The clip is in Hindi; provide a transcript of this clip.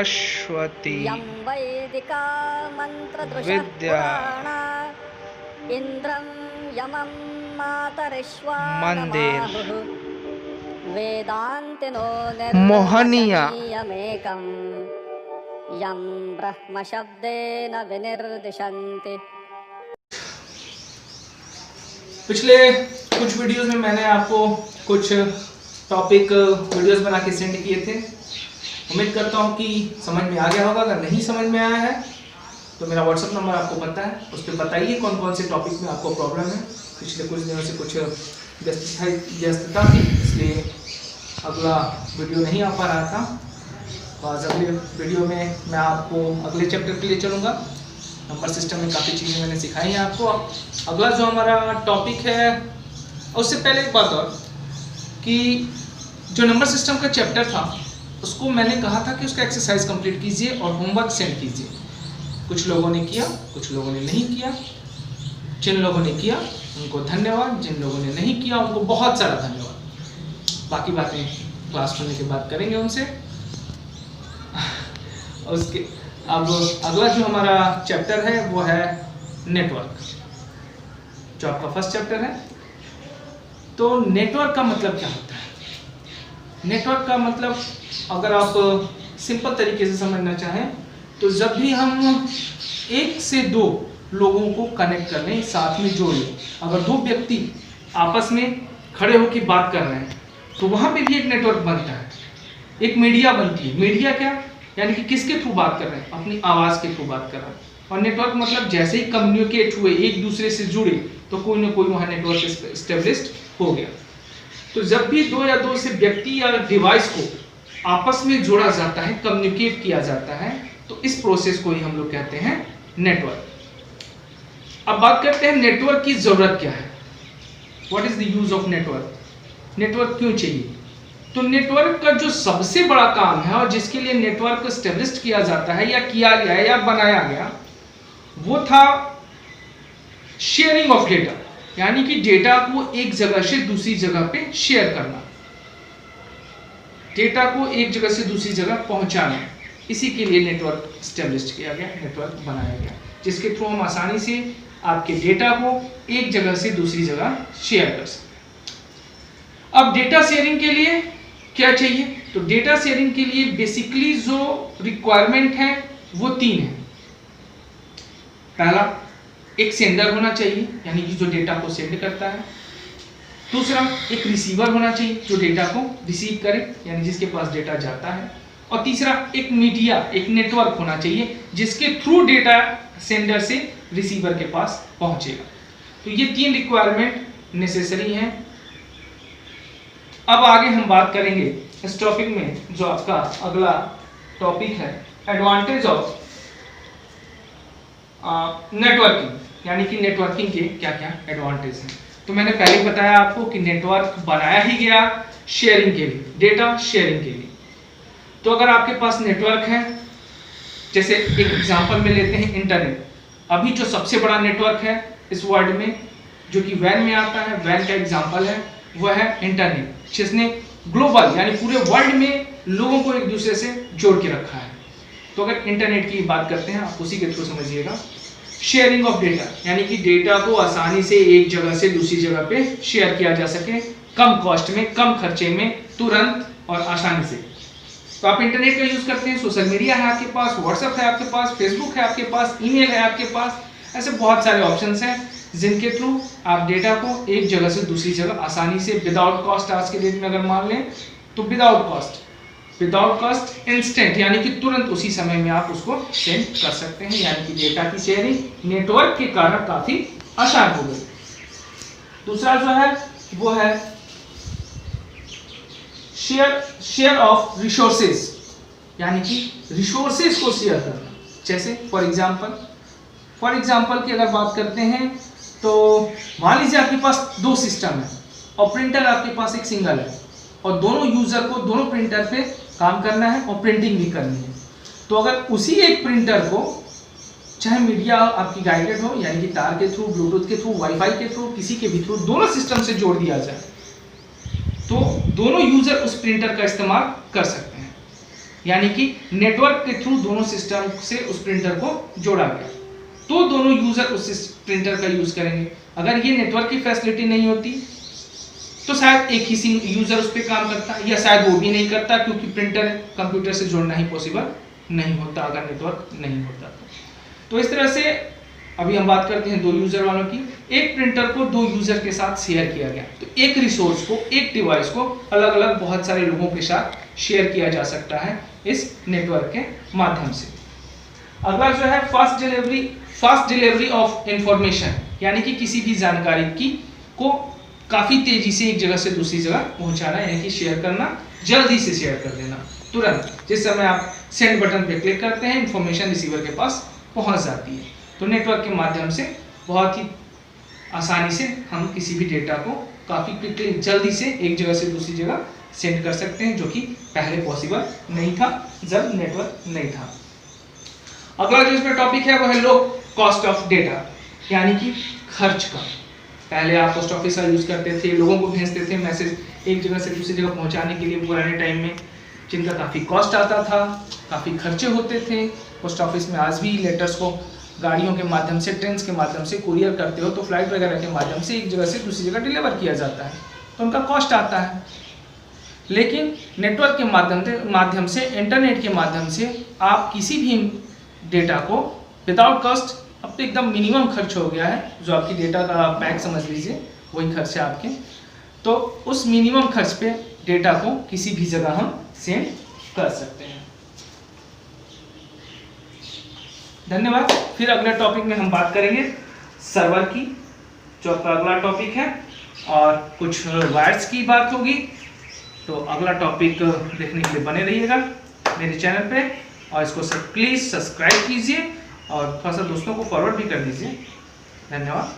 सरस्वती यं वैदिका मन्त्रदृशः विद्या पुराणा इन्द्रं यमं मंदिर मातरिश्वानमाहुः वेदान्तिनो मोहनिया निर्वचनीयमेकं यं ब्रह्मशब्देन विनिर्दिशन्ति। पिछले कुछ वीडियोस में मैंने आपको कुछ टॉपिक वीडियोस बना के सेंड किए थे। उम्मीद करता हूँ कि समझ में आ गया होगा। अगर नहीं समझ में आया है तो मेरा व्हाट्सएप नंबर आपको पता है, उस पर बताइए कौन कौन से टॉपिक में आपको प्रॉब्लम है। पिछले कुछ दिनों से कुछ व्यस्तता थी, इसलिए अगला वीडियो नहीं आ पा रहा था। तो आज अगले वीडियो में मैं आपको अगले चैप्टर के लिए चलूँगा। नंबर सिस्टम में काफ़ी चीज़ें मैंने सिखाई हैं आपको। अगला जो हमारा टॉपिक है, उससे पहले एक बात और कि जो नंबर सिस्टम का चैप्टर था उसको मैंने कहा था कि उसका एक्सरसाइज कंप्लीट कीजिए और होमवर्क सेंड कीजिए। कुछ लोगों ने किया, कुछ लोगों ने नहीं किया। जिन लोगों ने किया उनको धन्यवाद, जिन लोगों ने नहीं किया उनको बहुत सारा धन्यवाद। बाकी बातें क्लास करने के बाद करेंगे उनसे। उसके अब अगला जो हमारा चैप्टर है वो है नेटवर्क, जो आपका फर्स्ट चैप्टर है। तो नेटवर्क का मतलब क्या होता है? नेटवर्क का मतलब अगर आप सिंपल तरीके से समझना चाहें तो जब भी हम एक से दो लोगों को कनेक्ट कर लें, साथ में जोड़ लें, अगर दो व्यक्ति आपस में खड़े होकर बात कर रहे हैं तो वहाँ पे भी एक नेटवर्क बनता है, एक मीडिया बनती है। मीडिया क्या, यानी कि किसके थ्रू बात कर रहे हैं? अपनी आवाज़ के थ्रू बात कर रहे हैं। और नेटवर्क मतलब जैसे ही कम्युनिकेट हुए, एक दूसरे से जुड़े, तो कोई ना कोई वहाँ नेटवर्क एस्टेब्लिश्ड हो गया। तो जब भी दो या दो से व्यक्ति या डिवाइस को आपस में जोड़ा जाता है, कम्युनिकेट किया जाता है, तो इस प्रोसेस को ही हम लोग कहते हैं नेटवर्क। अब बात करते हैं नेटवर्क की जरूरत क्या है। What is the use of network? Network क्यों चाहिए? तो नेटवर्क का जो सबसे बड़ा काम है और जिसके लिए नेटवर्क को स्टेब्लिश किया जाता है या किया गया है या बनाया गया, वो था शेयरिंग ऑफ डेटा, यानी कि डेटा को एक जगह से दूसरी जगह पे शेयर करना, डेटा को एक जगह से दूसरी जगह पहुंचाना। इसी के लिए नेटवर्क स्टेब्लिश किया गया, नेटवर्क बनाया गया, जिसके थ्रू हम आसानी से आपके डेटा को एक जगह से दूसरी जगह शेयर कर सकते। अब डेटा शेयरिंग के लिए क्या चाहिए? तो डेटा शेयरिंग के लिए बेसिकली जो रिक्वायरमेंट है वो तीन है। पहला, एक सेंडर होना चाहिए, यानी कि जो डेटा को सेंड करता है। दूसरा, एक रिसीवर होना चाहिए जो डेटा को रिसीव करे, यानी जिसके पास डेटा जाता है। और तीसरा, एक मीडिया, एक नेटवर्क होना चाहिए जिसके थ्रू डेटा सेंडर से रिसीवर के पास पहुंचेगा। तो ये तीन रिक्वायरमेंट नेसेसरी हैं। अब आगे हम बात करेंगे इस टॉपिक में, जो आपका अगला टॉपिक है, एडवांटेज ऑफ नेटवर्किंग, यानी कि नेटवर्किंग के क्या क्या एडवांटेज हैं। तो मैंने पहले बताया आपको कि नेटवर्क बनाया ही गया शेयरिंग के लिए, डेटा शेयरिंग के लिए। तो अगर आपके पास नेटवर्क है, जैसे एक एग्जांपल में लेते हैं इंटरनेट। अभी जो सबसे बड़ा नेटवर्क है इस वर्ल्ड में, जो कि वैन में आता है, वैन का एग्जांपल है, वह है इंटरनेट, जिसने ग्लोबल यानी पूरे वर्ल्ड में लोगों को एक दूसरे से जोड़ के रखा है। तो अगर इंटरनेट की बात करते हैं, आप उसी के थ्रू समझिएगा। शेयरिंग ऑफ डेटा, यानी कि डेटा को आसानी से एक जगह से दूसरी जगह पे शेयर किया जा सके, कम कॉस्ट में, कम खर्चे में, तुरंत और आसानी से। तो आप इंटरनेट का यूज करते हैं, सोशल मीडिया है आपके पास, व्हाट्सएप है आपके पास, फेसबुक है आपके पास, ईमेल है आपके पास, ऐसे बहुत सारे ऑप्शंस हैं जिनके थ्रू आप डेटा को एक जगह से दूसरी जगह आसानी से विदाउट कॉस्ट, आज के डेट में अगर मान लें तो विदाउट कॉस्ट इंस्टेंट, यानी कि तुरंत उसी समय में आप उसको सेंड कर सकते हैं। यानी कि डेटा की शेयरिंग नेटवर्क के कारण काफी आसान हो गई। दूसरा जो है वो है शेयर ऑफ रिसोर्सेज, यानी कि रिसोर्सेज को शेयर करना। जैसे फॉर एग्जांपल की अगर बात करते हैं तो मान लीजिए आपके पास दो सिस्टम है और प्रिंटर आपके पास एक सिंगल है, और दोनों यूजर को दोनों प्रिंटर पे काम करना है और प्रिंटिंग भी करनी है। तो अगर उसी एक प्रिंटर को, चाहे मीडिया आपकी गाइडेड हो, यानी कि तार के थ्रू, ब्लूटूथ के थ्रू, वाईफाई के थ्रू, किसी के भी थ्रू, दोनों सिस्टम से जोड़ दिया जाए, तो दोनों यूजर उस प्रिंटर का इस्तेमाल कर सकते हैं। यानी कि नेटवर्क के थ्रू दोनों सिस्टम से उस प्रिंटर को जोड़ा गया, तो दोनों यूजर उस प्रिंटर का यूज करेंगे। अगर ये नेटवर्क की फैसिलिटी नहीं होती तो शायद एक ही यूजर उस पर काम करता, या शायद वो भी नहीं करता, क्योंकि प्रिंटर कंप्यूटर से जोड़ना ही पॉसिबल नहीं होता अगर नेटवर्क नहीं होता। तो इस तरह से अभी हम बात करते हैं दो यूजर वालों की। एक प्रिंटर को दो यूजर के साथ शेयर किया गया, तो एक रिसोर्स को, एक डिवाइस को अलग अलग बहुत सारे लोगों के साथ शेयर किया जा सकता है इस नेटवर्क के माध्यम से। अगला जो है फास्ट डिलीवरी ऑफ इंफॉर्मेशन, यानी कि किसी भी जानकारी को काफी तेजी से एक जगह से दूसरी जगह पहुंचाना, यानी कि शेयर करना, जल्दी से शेयर कर देना, तुरंत। जिस समय आप सेंड बटन पे क्लिक करते हैं, इंफॉर्मेशन रिसीवर के पास पहुंच जाती है। तो नेटवर्क के माध्यम से बहुत ही आसानी से हम किसी भी डेटा को काफी क्विकली, जल्दी से एक जगह से दूसरी जगह सेंड कर सकते हैं, जो कि पहले पॉसिबल नहीं था जब नेटवर्क नहीं था। अगला जो इसमें टॉपिक है वो है लो कॉस्ट ऑफ डेटा, यानी कि खर्च का। पहले आप पोस्ट ऑफिस का यूज करते थे, लोगों को भेजते थे मैसेज एक जगह से दूसरी जगह पहुंचाने के लिए पुराने टाइम में, जिनका काफ़ी कॉस्ट आता था, काफ़ी खर्चे होते थे। पोस्ट ऑफिस में आज भी लेटर्स को गाड़ियों के माध्यम से, ट्रेन के माध्यम से कुरियर करते हो तो फ्लाइट वगैरह के माध्यम से एक जगह से दूसरी जगह डिलीवर किया जाता है, तो उनका कॉस्ट आता है। लेकिन नेटवर्क के माध्यम से, इंटरनेट के माध्यम से आप किसी भी डेटा को विदाउट कॉस्ट, अब तो एकदम मिनिमम खर्च हो गया है, जो आपकी डेटा का पैक समझ लीजिए वही खर्च है आपके, तो उस मिनिमम खर्च पे डेटा को किसी भी जगह हम सेंड कर सकते हैं। धन्यवाद। फिर अगले टॉपिक में हम बात करेंगे सर्वर की, जो आपका अगला टॉपिक है, और कुछ वायर्स की बात होगी। तो अगला टॉपिक देखने के लिए बने रहिएगा मेरे चैनल पे, और इसको प्लीज़ सब्सक्राइब कीजिए और थोड़ा सा दोस्तों को फॉरवर्ड भी कर दीजिए। धन्यवाद।